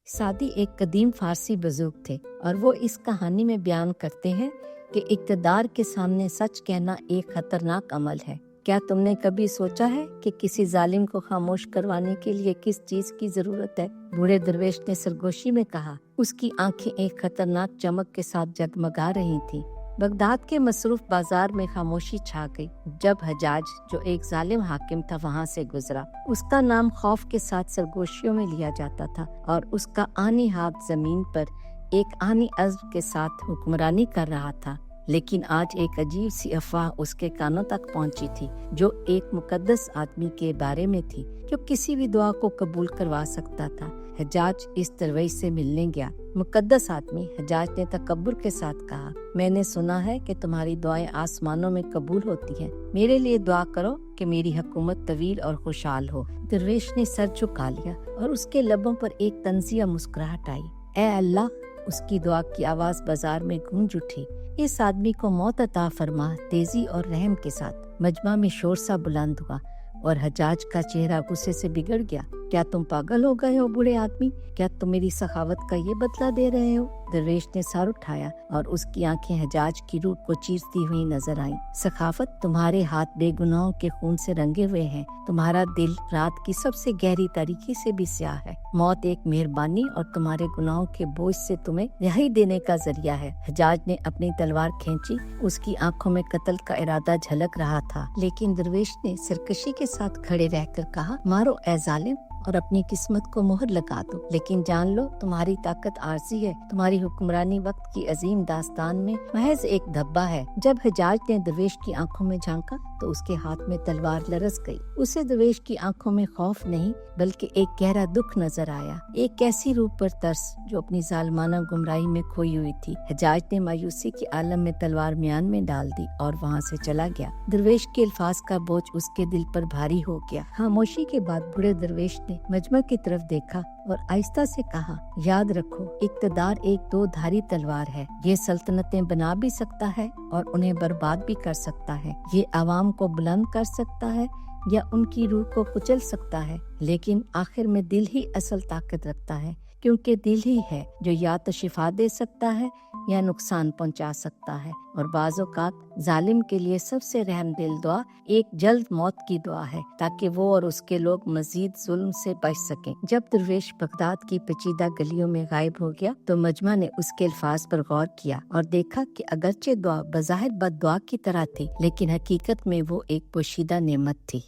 सादी एक कदीम फारसी बुजुर्ग थे और वो इस कहानी में बयान करते हैं कि इक़्तिदार के सामने सच कहना एक खतरनाक अमल है। क्या तुमने कभी सोचा है कि किसी जालिम को खामोश करवाने के लिए किस चीज की जरूरत है? बूढ़े दरवेश ने सरगोशी में कहा। उसकी आंखें एक खतरनाक चमक के साथ जगमगा रही थीं। बगदाद के मसरूफ बाजार में खामोशी छा गई जब हजाज, जो एक जालिम हाकिम था, वहां से गुजरा। उसका नाम खौफ के साथ सरगोशियों में लिया जाता था और उसका आनी हाथ जमीन पर एक आनी अज़्म के साथ हुक्मरानी कर रहा था। लेकिन आज एक अजीब सी अफवाह उसके कानों तक पहुंची थी, जो एक मुकद्दस आदमी के बारे में थी जो किसी भी दुआ को कबूल करवा सकता था। हजाज इस दरवेश से मिलने गया। मुकद्दस आदमी, हजाज ने तकब्बुर के साथ कहा, मैंने सुना है कि तुम्हारी दुआएं आसमानों में कबूल होती हैं। मेरे लिए दुआ करो कि मेरी हुकूमत तवील और खुशहाल हो। दरवेश ने सर झुका लिया और उसके लबों पर एक तंजिया मुस्कुराहट आई। ए अल्लाह, उसकी दुआ की आवाज बाजार में गूंज उठी। इस आदमी को मौत अता फरमा। तेजी और रहम के साथ मजमा में शोर सा बुलंद हुआ और हजाज का चेहरा गुस्से से बिगड़ गया। क्या तुम पागल हो गए हो बूढ़े आदमी? क्या तुम मेरी सखावत का ये बदला दे रहे हो? दरवेश ने सर उठाया और उसकी आंखें हजाज की रूह को चीरती हुई नजर आईं। सखावत, तुम्हारे हाथ बेगुनाहों के खून से रंगे हुए हैं। तुम्हारा दिल रात की सबसे गहरी तारीकी से भी स्याह है। मौत एक मेहरबानी और तुम्हारे गुनाहों के बोझ से तुम्हें रिहाई देने का जरिया है। हजाज ने अपनी तलवार खींची। उसकी आंखों में कत्ल का इरादा झलक रहा था, लेकिन दरवेश ने सरकशी के साथ खड़े रहकर कहा, मारो ए जालिम और अपनी किस्मत को मोहर लगा दो। लेकिन जान लो, तुम्हारी ताकत आरजी है। तुम्हारी हुक्मरानी वक्त की अजीम दास्तान में महज एक धब्बा है। जब हजाज ने दरवेश की आंखों में झांका तो उसके हाथ में तलवार लरस गई। उसे दरवेश की आंखों में खौफ नहीं बल्कि एक गहरा दुख नजर आया। एक ऐसी रूह पर तरस जो अपनी जालिमाना गुमराही में खोई हुई थी। हजाज ने मायूसी के आलम में तलवार म्यान में डाल दी और वहाँ से चला गया। दरवेश के अल्फाज का बोझ उसके दिल पर भारी हो गया। खामोशी के बाद बूढ़े दरवेश ने मजमा की तरफ देखा और आहिस्ता से कहा, याद रखो, इक़्तिदार एक दो धारी तलवार है। ये सल्तनतें बना भी सकता है और उन्हें बर्बाद भी कर सकता है। ये आवाम को बुलंद कर सकता है या उनकी रूह को कुचल सकता है, लेकिन आखिर में दिल ही असल ताकत रखता है, क्योंकि दिल ही है जो या तो शिफा दे सकता है या नुकसान पहुंचा सकता है। और बाज़ औक़ात जालिम के लिए सबसे रहमदिल दुआ एक जल्द मौत की दुआ है, ताकि वो और उसके लोग मजीद जुल्म से बच सकें। जब दरवेश बगदाद की पेचीदा गलियों में गायब हो गया तो मजमा ने उसके अल्फाज पर गौर किया और देखा कि अगरचे दुआ बज़ाहिर बद दुआ की तरह थी, लेकिन हकीकत में वो एक पोशीदा नेमत थी।